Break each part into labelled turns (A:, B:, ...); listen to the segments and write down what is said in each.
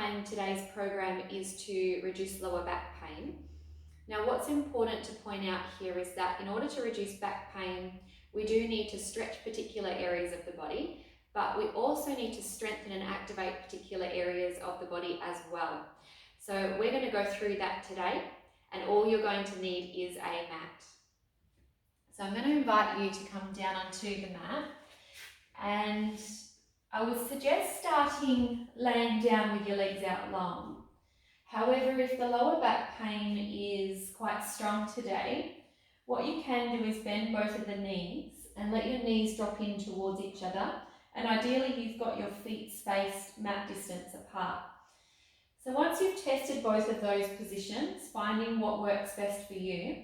A: and today's program is to reduce lower back pain. Now, what's important to point out here is that in order to reduce back pain, we do need to stretch particular areas of the body, but we also need to strengthen and activate particular areas of the body as well. So we're going to go through that today, and all you're going to need is a mat. So I'm going to invite you to come down onto the mat, and I would suggest starting laying down with your legs out long. However, if the lower back pain is quite strong today, what you can do is bend both of the knees and let your knees drop in towards each other, and ideally you've got your feet spaced mat distance apart. So once you've tested both of those positions, finding what works best for you,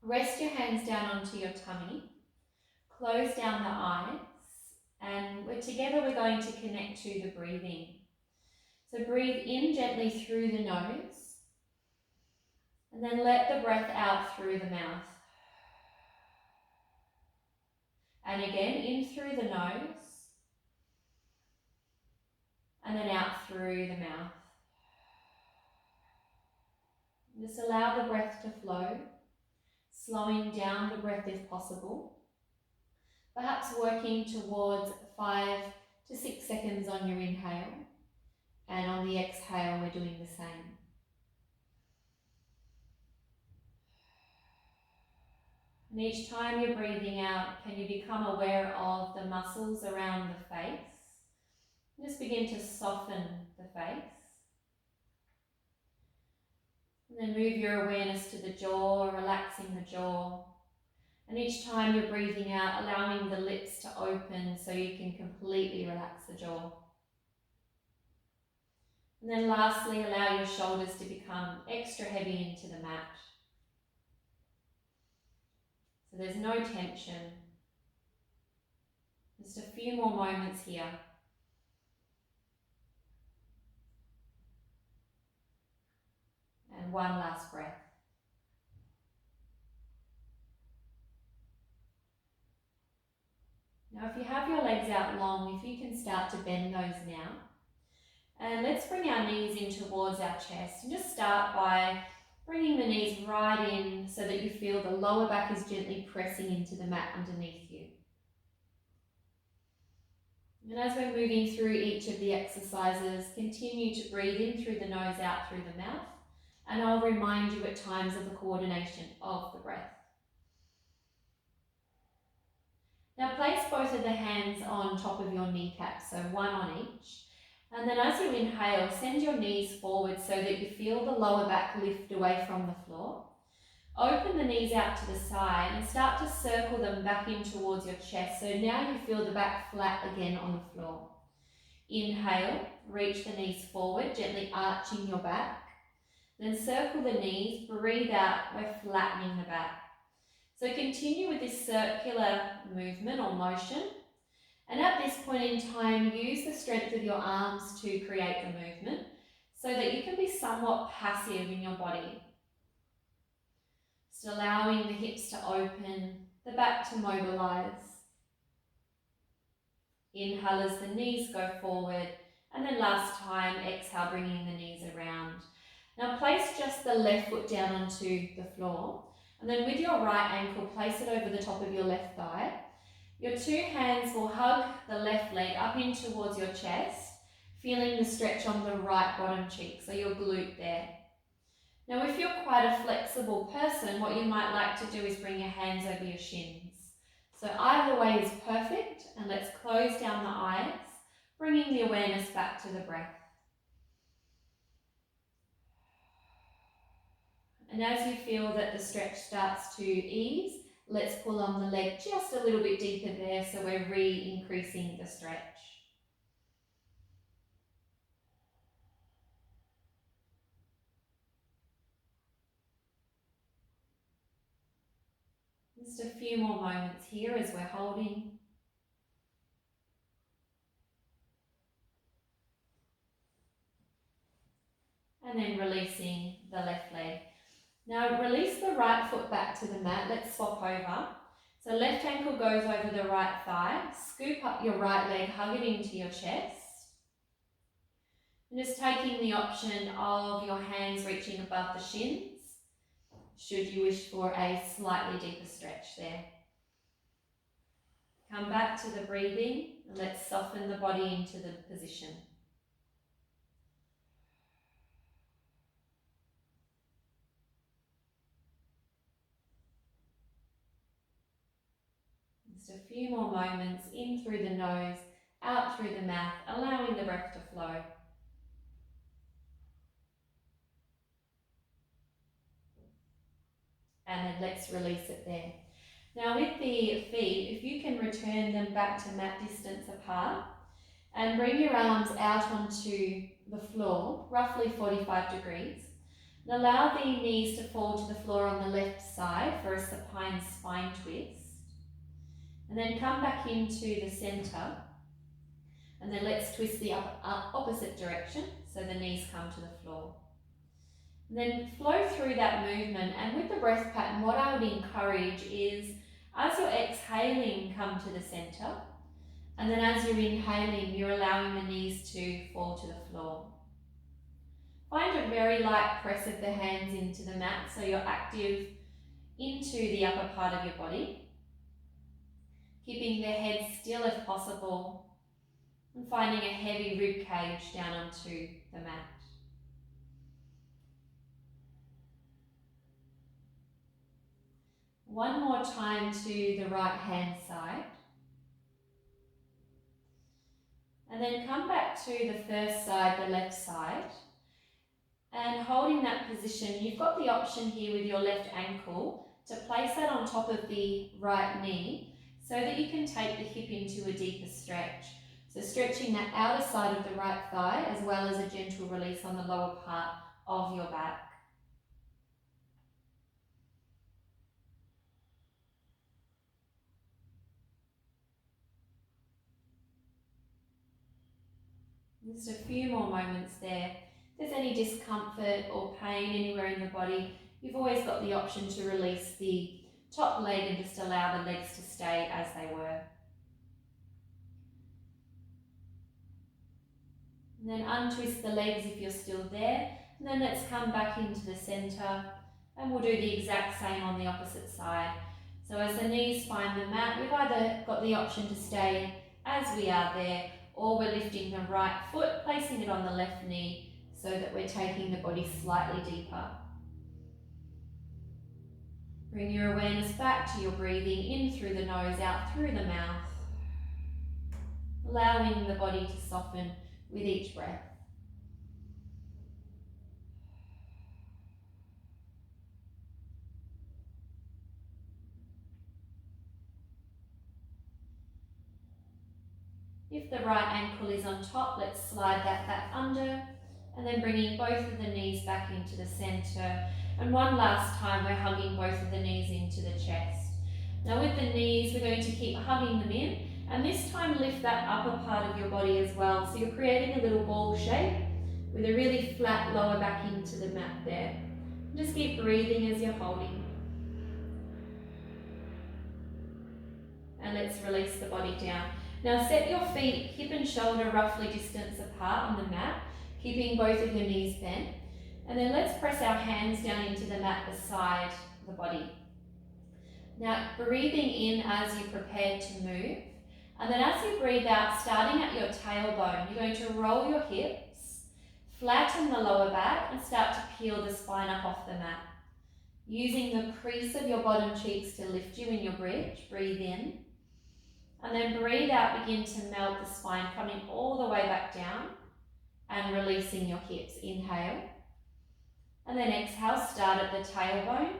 A: rest your hands down onto your tummy, close down the eyes, and we're going to connect to the breathing. So breathe in gently through the nose, and then let the breath out through the mouth. And again, in through the nose, and then out through the mouth. Just allow the breath to flow, slowing down the breath if possible. Perhaps working towards 5 to 6 seconds on your inhale, and on the exhale we're doing the same. And each time you're breathing out, can you become aware of the muscles around the face? Just begin to soften the face. And then move your awareness to the jaw, relaxing the jaw. And each time you're breathing out, allowing the lips to open so you can completely relax the jaw. And then lastly, allow your shoulders to become extra heavy into the mat. So there's no tension. Just a few more moments here. And one last breath. Now if you have your legs out long, if you can start to bend those now. And let's bring our knees in towards our chest, and just start by bringing the knees right in so that you feel the lower back is gently pressing into the mat underneath you. And as we're moving through each of the exercises, continue to breathe in through the nose, out through the mouth, and I'll remind you at times of the coordination of the breath. Now place both of the hands on top of your kneecaps, so one on each. And then as you inhale, send your knees forward so that you feel the lower back lift away from the floor. Open the knees out to the side and start to circle them back in towards your chest. So now you feel the back flat again on the floor. Inhale, reach the knees forward, gently arching your back. Then circle the knees, breathe out, we're flattening the back. So continue with this circular movement or motion. And at this point in time, use the strength of your arms to create the movement so that you can be somewhat passive in your body. Just allowing the hips to open, the back to mobilize. Inhale as the knees go forward, and then last time, exhale, bringing the knees around. Now place just the left foot down onto the floor, and then with your right ankle, place it over the top of your left thigh. Your two hands will hug the left leg up in towards your chest, feeling the stretch on the right bottom cheek, so your glute there. Now if you're quite a flexible person, what you might like to do is bring your hands over your shins. So either way is perfect, and let's close down the eyes, bringing the awareness back to the breath. And as you feel that the stretch starts to ease, let's pull on the leg just a little bit deeper there so we're re-increasing the stretch. Just a few more moments here as we're holding. And then releasing the left leg. Now release the right foot back to the mat. Let's swap over. So left ankle goes over the right thigh. Scoop up your right leg, hug it into your chest. And just taking the option of your hands reaching above the shins, should you wish for a slightly deeper stretch there. Come back to the breathing and let's soften the body into the position. Just a few more moments, in through the nose, out through the mouth, allowing the breath to flow. And then let's release it there. Now with the feet, if you can return them back to mat distance apart and bring your arms out onto the floor, roughly 45 degrees. And allow the knees to fall to the floor on the left side for a supine spine twist. And then come back into the center. And then let's twist the opposite direction so the knees come to the floor. And then flow through that movement, and with the breath pattern, what I would encourage is as you're exhaling, come to the center, and then as you're inhaling, you're allowing the knees to fall to the floor. Find a very light press of the hands into the mat so you're active into the upper part of your body, keeping the head still if possible, and finding a heavy rib cage down onto the mat. One more time to the right hand side. And then come back to the first side, the left side. And holding that position, you've got the option here with your left ankle to place that on top of the right knee so that you can take the hip into a deeper stretch. So stretching that outer side of the right thigh as well as a gentle release on the lower part of your back. Just a few more moments there. If there's any discomfort or pain anywhere in the body, you've always got the option to release the top leg and just allow the legs to stay as they were. And then untwist the legs if you're still there. And then let's come back into the center and we'll do the exact same on the opposite side. So as the knees find the mat, we've either got the option to stay as we are there, or we're lifting the right foot, placing it on the left knee so that we're taking the body slightly deeper. Bring your awareness back to your breathing, in through the nose, out through the mouth, allowing the body to soften with each breath. If the right ankle is on top, let's slide that back under, and then bringing both of the knees back into the center. And one last time, we're hugging both of the knees into the chest. Now with the knees, we're going to keep hugging them in, and this time lift that upper part of your body as well. So you're creating a little ball shape with a really flat lower back into the mat there. Just keep breathing as you're holding. And let's release the body down. Now set your feet hip and shoulder roughly distance apart on the mat, keeping both of your knees bent. And then let's press our hands down into the mat beside the body. Now breathing in as you prepare to move. And then as you breathe out, starting at your tailbone, you're going to roll your hips, flatten the lower back and start to peel the spine up off the mat. Using the crease of your bottom cheeks to lift you in your bridge, breathe in. And then breathe out, begin to melt the spine, coming all the way back down and releasing your hips. Inhale. And then exhale, start at the tailbone,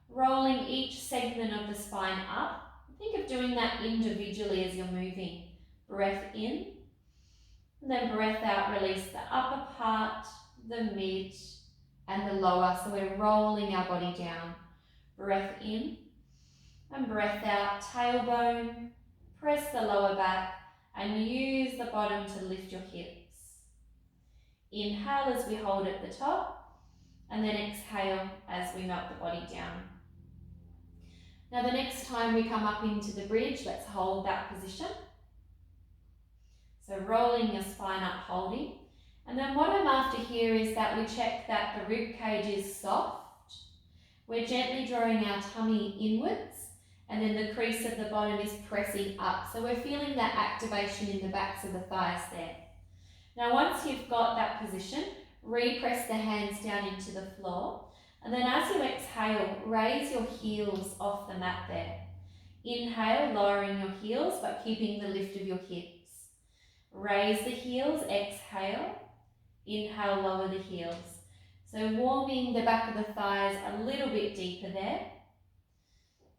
A: rolling each segment of the spine up. Think of doing that individually as you're moving. Breath in, and then breath out, release the upper part, the mid, and the lower. So we're rolling our body down. Breath in, and breath out, tailbone. Press the lower back and use the bottom to lift your hips. Inhale as we hold at the top, and then exhale as we melt the body down. Now the next time we come up into the bridge, let's hold that position. So rolling your spine up, holding, And then what I'm after here is that we check that the rib cage is soft. We're gently drawing our tummy inwards, and then the crease of the bottom is pressing up. So we're feeling that activation in the backs of the thighs there. Now once you've got that position, repress the hands down into the floor. And then as you exhale, raise your heels off the mat there. Inhale, lowering your heels but keeping the lift of your hips. Raise the heels, exhale. Inhale, lower the heels. So warming the back of the thighs a little bit deeper there.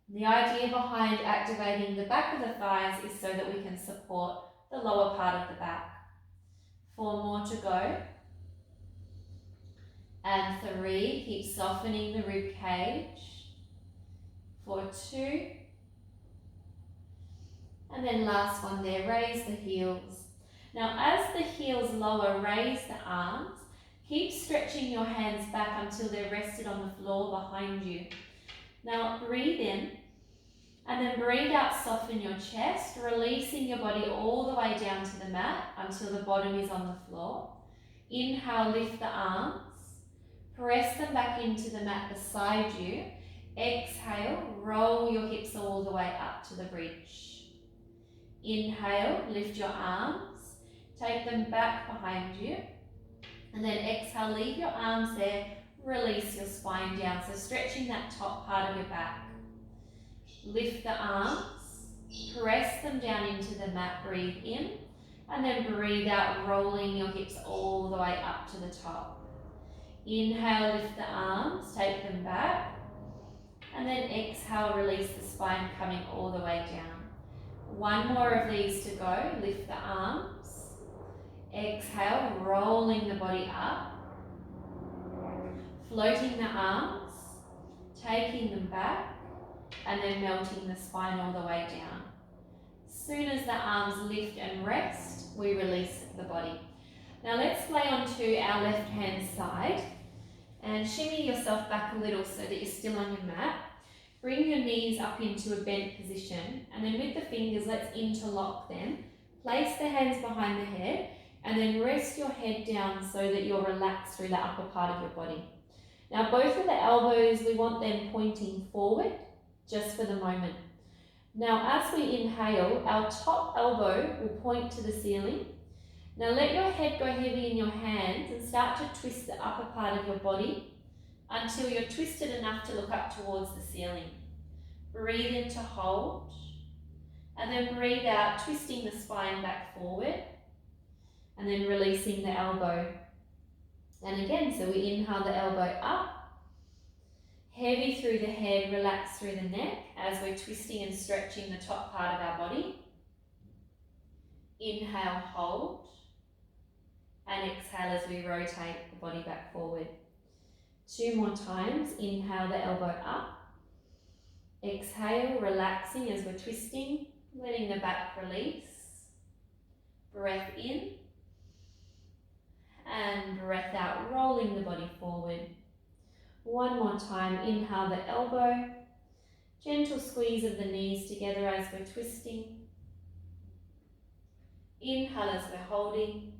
A: The idea behind activating the back of the thighs is so that we can support the lower part of the back. 4 more to go. And 3, keep softening the rib cage. For 2. And then last one there, raise the heels. Now as the heels lower, raise the arms. Keep stretching your hands back until they're rested on the floor behind you. Now breathe in, and then breathe out, soften your chest, releasing your body all the way down to the mat until the bottom is on the floor. Inhale, lift the arms, press them back into the mat beside you. Exhale, roll your hips all the way up to the bridge. Inhale, lift your arms, take them back behind you. And then exhale, leave your arms there, release your spine down. So stretching that top part of your back. Lift the arms, press them down into the mat, breathe in, and then breathe out, rolling your hips all the way up to the top. Inhale, lift the arms, take them back, and then exhale, release the spine coming all the way down. 1 more of these to go. Lift the arms, exhale, rolling the body up, floating the arms, taking them back, and then melting the spine all the way down. As soon as the arms lift and rest, we release the body. Now let's lay onto our left hand side and shimmy yourself back a little so that you're still on your mat. Bring your knees up into a bent position, and then with the fingers, let's interlock them. Place the hands behind the head, and then rest your head down so that you're relaxed through the upper part of your body. Now both of the elbows, we want them pointing forward just for the moment. Now as we inhale, our top elbow will point to the ceiling. Now let your head go heavy in your hands and start to twist the upper part of your body until you're twisted enough to look up towards the ceiling. Breathe in to hold, and then breathe out, twisting the spine back forward, and then releasing the elbow. And again, so we inhale the elbow up, heavy through the head, relax through the neck as we're twisting and stretching the top part of our body. Inhale, hold, and exhale as we rotate the body back forward. 2 more times. Inhale the elbow up, exhale, relaxing as we're twisting, letting the back release. Breath in, and breath out, rolling the body forward. 1 more time. Inhale the elbow, gentle squeeze of the knees together as we're twisting. Inhale as we're holding,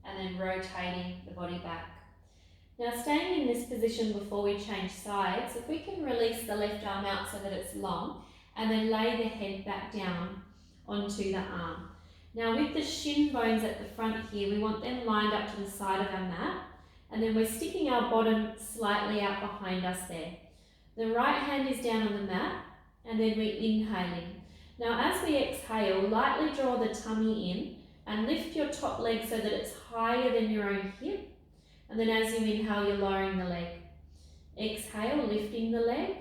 A: and then rotating the body back. Now staying in this position before we change sides, if we can release the left arm out so that it's long, and then lay the head back down onto the arm. Now with the shin bones at the front here, we want them lined up to the side of our mat, and then we're sticking our bottom slightly out behind us there. The right hand is down on the mat, and then we're inhaling. Now as we exhale, lightly draw the tummy in and lift your top leg so that it's higher than your own hip. And then as you inhale, you're lowering the leg. Exhale, lifting the leg.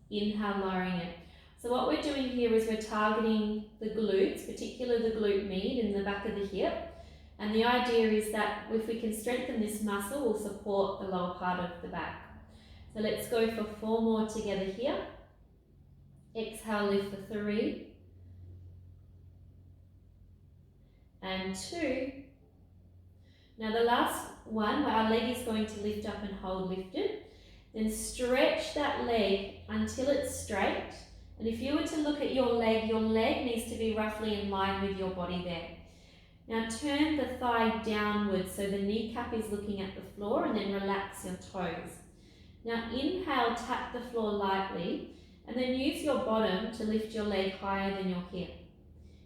A: Inhale, lowering it. So what we're doing here is we're targeting the glutes, particularly the glute med in the back of the hip. And the idea is that if we can strengthen this muscle, we'll support the lower part of the back. So let's go for 4 more together here. Exhale, lift for 3. And 2. Now the last one, where our leg is going to lift up and hold lifted. Then stretch that leg until it's straight. And if you were to look at your leg needs to be roughly in line with your body there.
B: Now turn the thigh downwards so the kneecap is looking at the floor, and then relax your toes. Now inhale, tap the floor lightly, and then use your bottom to lift your leg higher than your hip.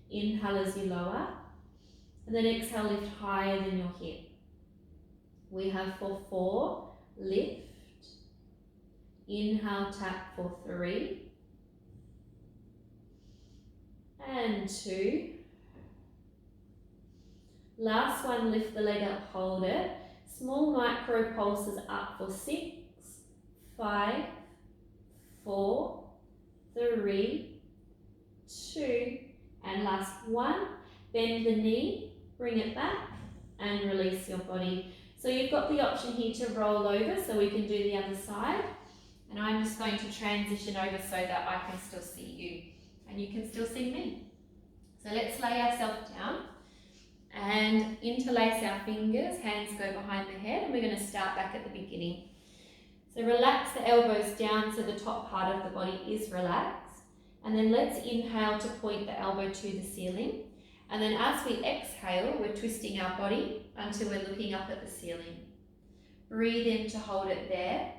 B: Inhale as you lower, and then exhale, lift higher than your hip. We have for 4, lift. Inhale, tap for 3. And 2. Last one, lift the leg up, hold it. Small micro pulses up for 6, 5, 4, 3, 2, and last 1. Bend the knee, bring it back, and release your body. So you've got the option here to roll over, so we can do the other side. And I'm just going to transition over so that I can still see you, and you can still see me. So let's lay ourselves down and interlace our fingers, hands go behind the head, and we're going to start back at the beginning. So relax the elbows down so the top part of the body is relaxed, and then let's inhale to point the elbow to the ceiling, and then as we exhale, we're twisting our body until we're looking up at the ceiling. Breathe in to hold it there,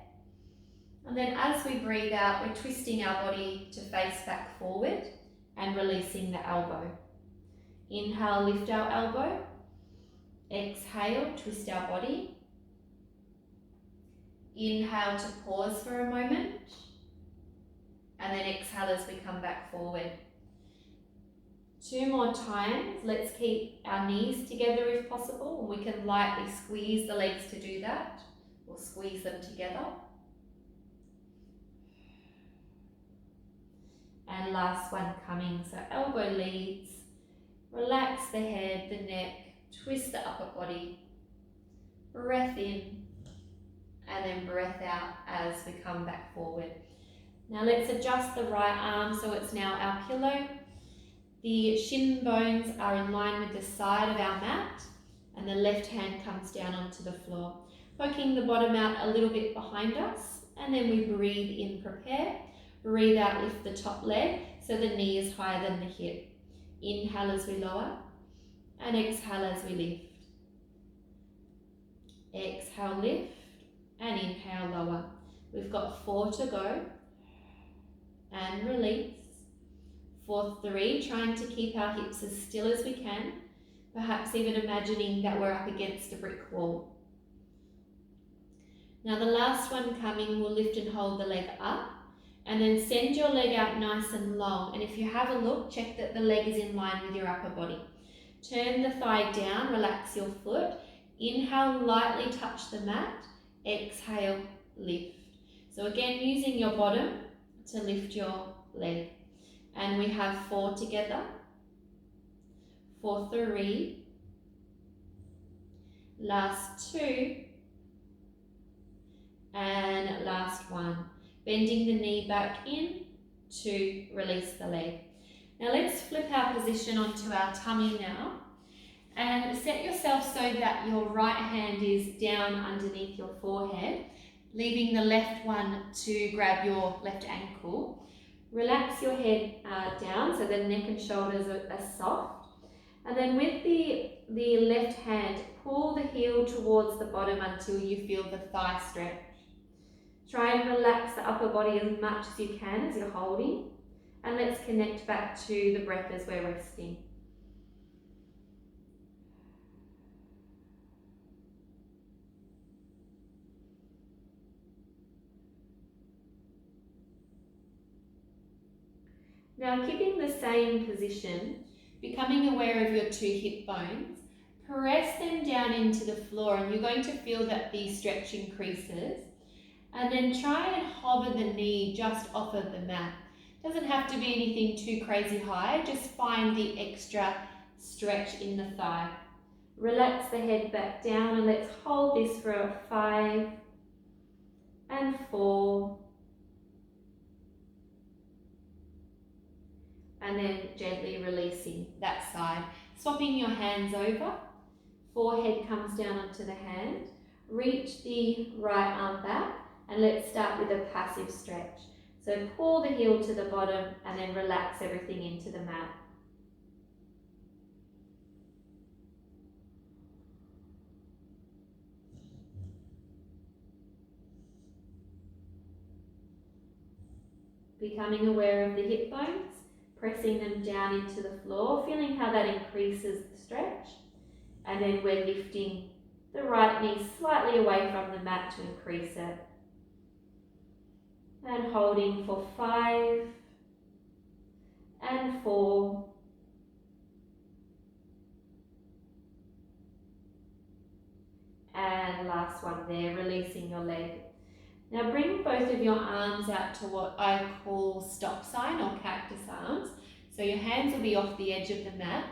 B: and then as we breathe out, we're twisting our body to face back forward and releasing the elbow. Inhale, lift our elbow. Exhale, twist our body. Inhale to pause for a moment. And then exhale as we come back forward. 2 more times. Let's keep our knees together if possible. And we can lightly squeeze the legs to do that, or squeeze them together. And last one coming. So elbow leads. Relax the head, the neck, twist the upper body, breath in, and then breath out as we come back forward. Now let's adjust the right arm so it's now our pillow. The shin bones are in line with the side of our mat, and the left hand comes down onto the floor, poking the bottom out a little bit behind us, and then we breathe in, prepare. Breathe out, lift the top leg so the knee is higher than the hip. Inhale as we lower, and exhale as we lift. Exhale, lift, and inhale, lower. We've got 4 to go, and release. For 3, trying to keep our hips as still as we can, perhaps even imagining that we're up against a brick wall. Now the last one coming, we'll lift and hold the leg up, and then send your leg out nice and long. And if you have a look, check that the leg is in line with your upper body. Turn the thigh down, relax your foot. Inhale, lightly touch the mat. Exhale, lift. So again, using your bottom to lift your leg. And we have 4 together. For 3. Last 2. And last 1. Bending the knee back in to release the leg. Now let's flip our position onto our tummy now, and set yourself so that your right hand is down underneath your forehead, leaving the left one to grab your left ankle. Relax your head down so the neck and shoulders are soft, and then with the left hand, pull the heel towards the bottom until you feel the thigh stretch. Try and relax the upper body as much as you can as you're holding. And let's connect back to the breath as we're resting. Now keeping the same position, becoming aware of your 2 hip bones, press them down into the floor, and you're going to feel that the stretch increases. And then try and hover the knee just off of the mat. Doesn't have to be anything too crazy high, just find the extra stretch in the thigh. Relax the head back down, and let's hold this for 5 and 4. And then gently releasing that side. Swapping your hands over, forehead comes down onto the hand. Reach the right arm back, and let's start with a passive stretch. So pull the heel to the bottom and then relax everything into the mat. Becoming aware of the hip bones, pressing them down into the floor, feeling how that increases the stretch. And then we're lifting the right knee slightly away from the mat to increase it. And holding for 5 and 4 and last one there, releasing your leg. Now bring both of your arms out to what I call stop sign or cactus arms. So your hands will be off the edge of the mat,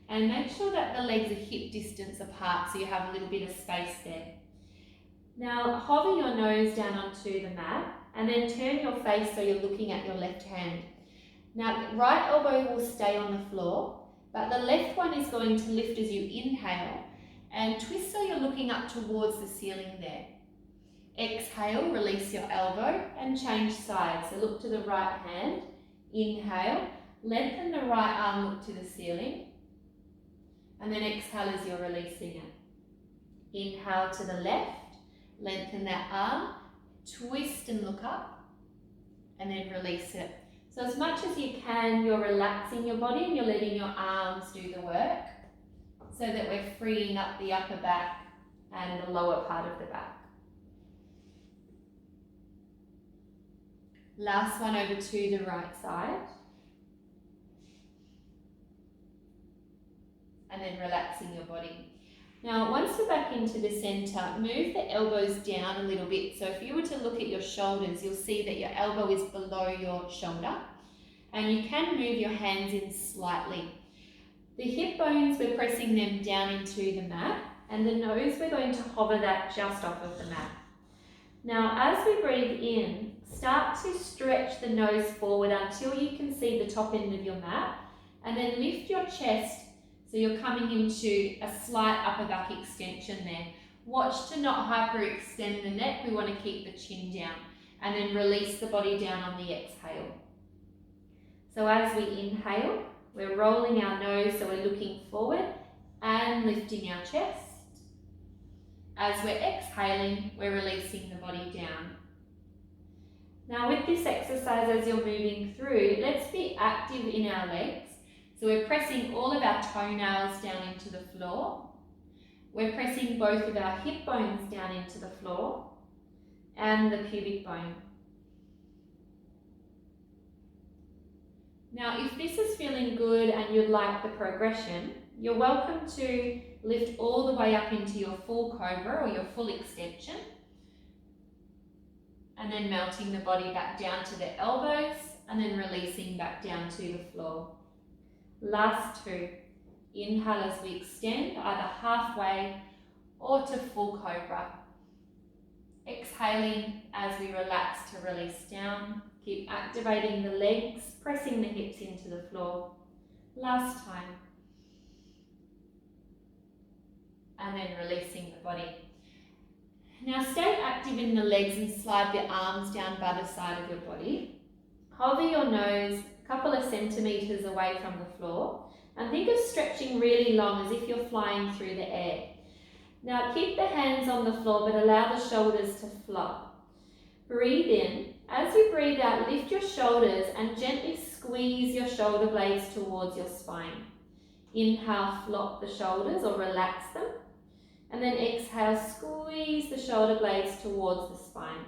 B: and make sure that the legs are hip distance apart so you have a little bit of space there. Now hover your nose down onto the mat and then turn your face so you're looking at your left hand. Now right elbow will stay on the floor, but the left one is going to lift as you inhale and twist so you're looking up towards the ceiling there. Exhale, release your elbow and change sides. So look to the right hand, inhale, lengthen the right arm, look to the ceiling, and then exhale as you're releasing it. Inhale to the left, lengthen that arm, twist and look up, and then release it. So as much as you can, you're relaxing your body and you're letting your arms do the work so that we're freeing up the upper back and the lower part of the back. Last one over to the right side. And then relaxing your body. Now, once you're back into the center, move the elbows down a little bit. So if you were to look at your shoulders, you'll see that your elbow is below your shoulder. And you can move your hands in slightly. The hip bones, we're pressing them down into the mat. And the nose, we're going to hover that just off of the mat. Now, as we breathe in, start to stretch the nose forward until you can see the top end of your mat. And then lift your chest so you're coming into a slight upper back extension there. Watch to not hyperextend the neck. We want to keep the chin down. And then release the body down on the exhale. So as we inhale, we're rolling our nose so we're looking forward and lifting our chest. As we're exhaling, we're releasing the body down. Now with this exercise as you're moving through, let's be active in our legs. So we're pressing all of our toenails down into the floor. We're pressing both of our hip bones down into the floor and the pubic bone. Now if this is feeling good and you'd like the progression, you're welcome to lift all the way up into your full cobra or your full extension. And then melting the body back down to the elbows and then releasing back down to the floor. Last 2. Inhale as we extend either halfway or to full cobra. Exhaling as we relax to release down. Keep activating the legs, pressing the hips into the floor. Last time. And then releasing the body. Now stay active in the legs and slide the arms down by the side of your body. Hover your nose a couple of centimeters away from the floor and think of stretching really long as if you're flying through the air. Now keep the hands on the floor but allow the shoulders to flop. Breathe in. As you breathe out, lift your shoulders and gently squeeze your shoulder blades towards your spine. Inhale, flop the shoulders or relax them. And then exhale, squeeze the shoulder blades towards the spine.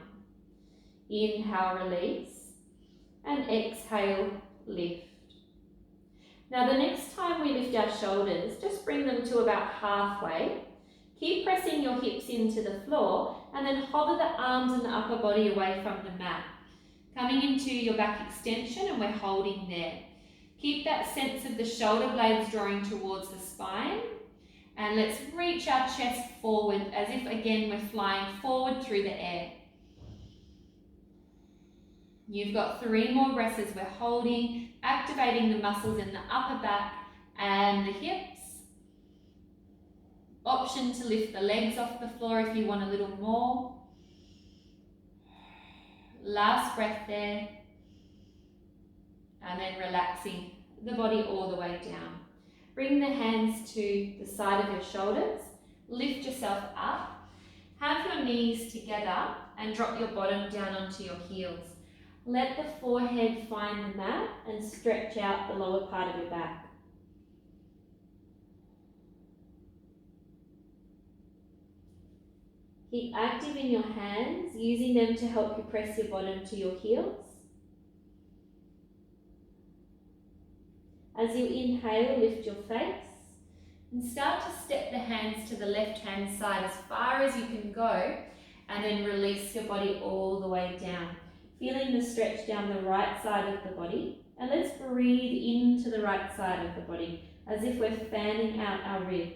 B: Inhale, release. And exhale, lift. Now the next time we lift our shoulders, just bring them to about halfway. Keep pressing your hips into the floor and then hover the arms and the upper body away from the mat. Coming into your back extension and we're holding there. Keep that sense of the shoulder blades drawing towards the spine. And let's reach our chest forward as if again we're flying forward through the air. You've got 3 more breaths as we're holding, activating the muscles in the upper back and the hips. Option to lift the legs off the floor if you want a little more. Last breath there. And then relaxing the body all the way down. Bring the hands to the side of your shoulders. Lift yourself up. Have your knees together and drop your bottom down onto your heels. Let the forehead find the mat and stretch out the lower part of your back. Keep active in your hands, using them to help you press your bottom to your heels. As you inhale, lift your face and start to step the hands to the left-hand side as far as you can go, and then release your body all the way down. Feeling the stretch down the right side of the body, and let's breathe into the right side of the body as if we're fanning out our ribs.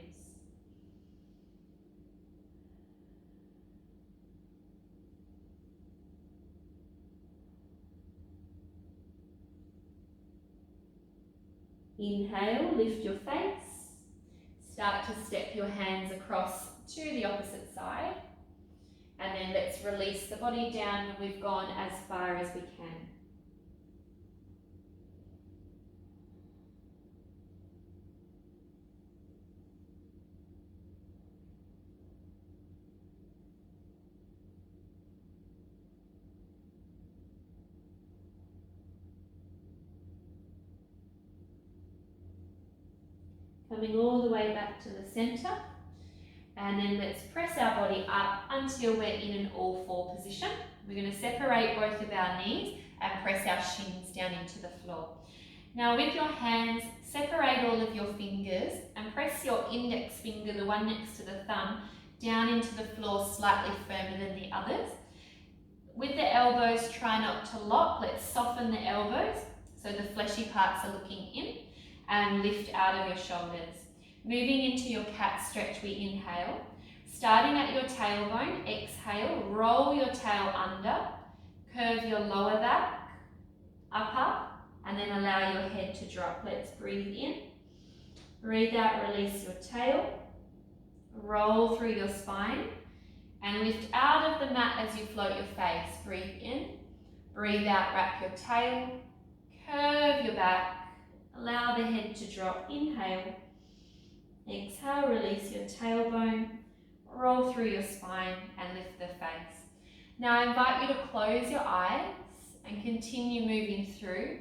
B: Inhale, lift your face. Start to step your hands across to the opposite side. And then let's release the body down when we've gone as far as we can. Coming all the way back to the center. And then let's press our body up until we're in an all four position. We're going to separate both of our knees and press our shins down into the floor. Now with your hands, separate all of your fingers and press your index finger, the one next to the thumb, down into the floor slightly firmer than the others. With the elbows, try not to lock. Let's soften the elbows so the fleshy parts are looking in, and lift out of your shoulders. Moving into your cat stretch, we inhale. Starting at your tailbone, exhale, roll your tail under, curve your lower back, upper, and then allow your head to drop. Let's breathe in. Breathe out, release your tail. Roll through your spine and lift out of the mat as you float your face. Breathe in. Breathe out, wrap your tail. Curve your back. Allow the head to drop. Inhale. Exhale, release your tailbone. Roll through your spine and lift the face. Now I invite you to close your eyes and continue moving through.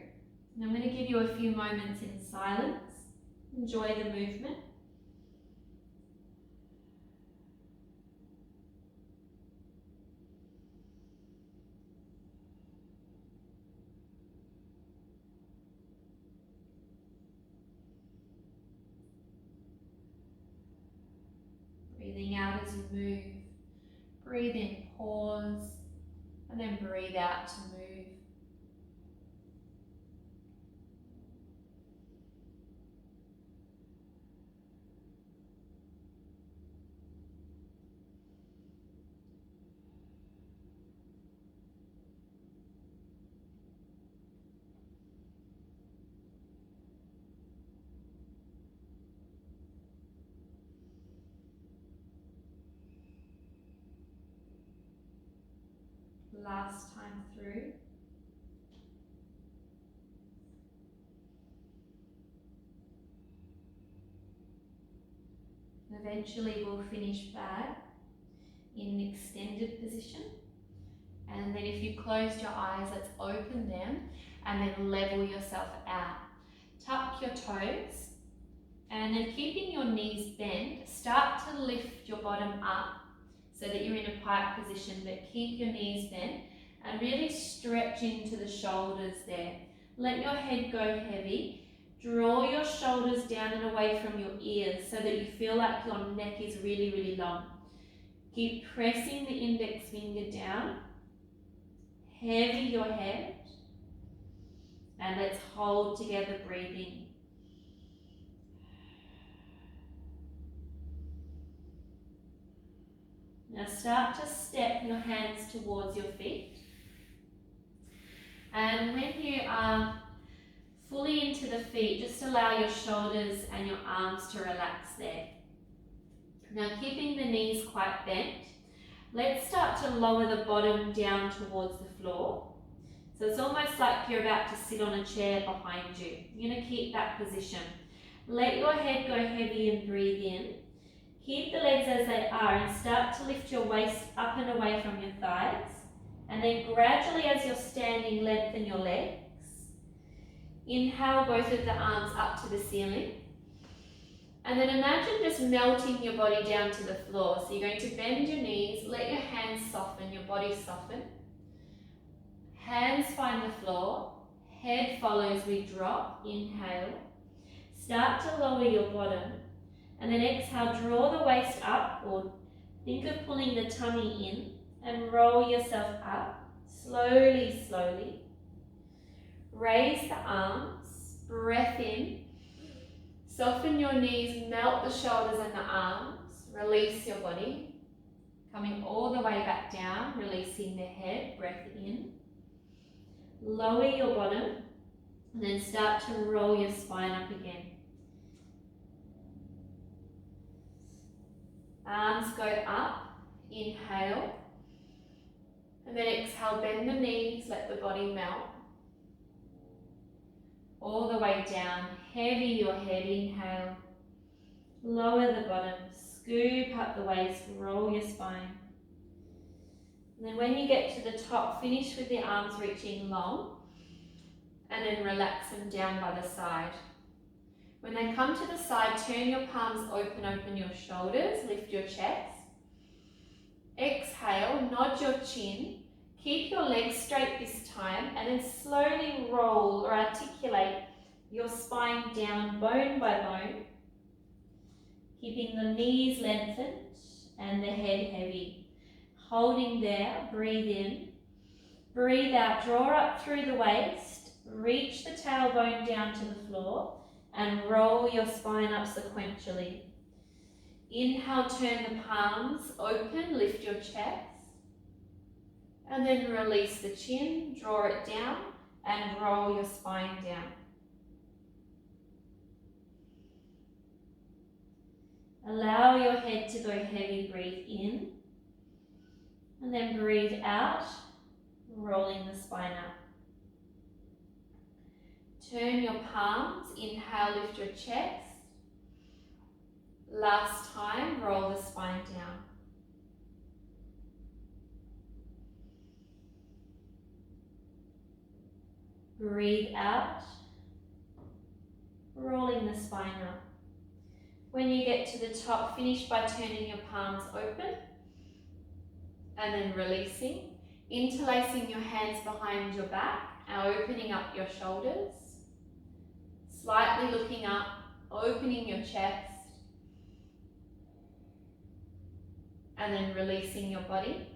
B: And I'm going to give you a few moments in silence. Enjoy the movement. Breathing out as you move. Breathe in, pause, and then breathe out to move. Last time through. And eventually we'll finish back in an extended position. And then if you closed your eyes, let's open them and then level yourself out. Tuck your toes and then keeping your knees bent, start to lift your bottom up so that you're in a pike position, but keep your knees bent and really stretch into the shoulders there. Let your head go heavy. Draw your shoulders down and away from your ears so that you feel like your neck is really, really long. Keep pressing the index finger down. Heavy your head. And let's hold together, breathing. Now start to step your hands towards your feet. And when you are fully into the feet, just allow your shoulders and your arms to relax there. Now keeping the knees quite bent, let's start to lower the bottom down towards the floor. So it's almost like you're about to sit on a chair behind you. You're going to keep that position. Let your head go heavy and breathe in. Keep the legs as they are and start to lift your waist up and away from your thighs. And then gradually as you're standing, lengthen your legs. Inhale both of the arms up to the ceiling. And then imagine just melting your body down to the floor. So you're going to bend your knees, let your hands soften, your body soften. Hands find the floor, head follows, we drop, inhale. Start to lower your bottom, and then exhale, draw the waist up, or think of pulling the tummy in, and roll yourself up, slowly, slowly. Raise the arms, breath in. Soften your knees, melt the shoulders and the arms, release your body. Coming all the way back down, releasing the head, breath in. Lower your bottom, and then start to roll your spine up again. Arms go up, inhale. And then exhale, bend the knees, let the body melt. All the way down, heavy your head, inhale. Lower the bottom, scoop up the waist, roll your spine. And then when you get to the top, finish with the arms reaching long, and then relax them down by the side. When they come to the side, turn your palms open, open your shoulders, lift your chest. Exhale, nod your chin, keep your legs straight this time, and then slowly roll or articulate your spine down bone by bone, keeping the knees lengthened and the head heavy. Holding there, breathe in, breathe out, draw up through the waist, reach the tailbone down to the floor, and roll your spine up sequentially. Inhale, turn the palms open, lift your chest, and then release the chin, draw it down, and roll your spine down. Allow your head to go heavy, breathe in, and then breathe out, rolling the spine up. Turn your palms, inhale, lift your chest. Last time, roll the spine down. Breathe out, rolling the spine up. When you get to the top, finish by turning your palms open and then releasing, interlacing your hands behind your back and opening up your shoulders, slightly looking up, opening your chest, and then releasing your body.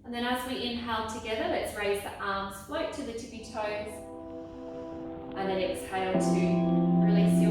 B: And then as we inhale together, let's raise the arms, float to the tippy toes, and then exhale to release your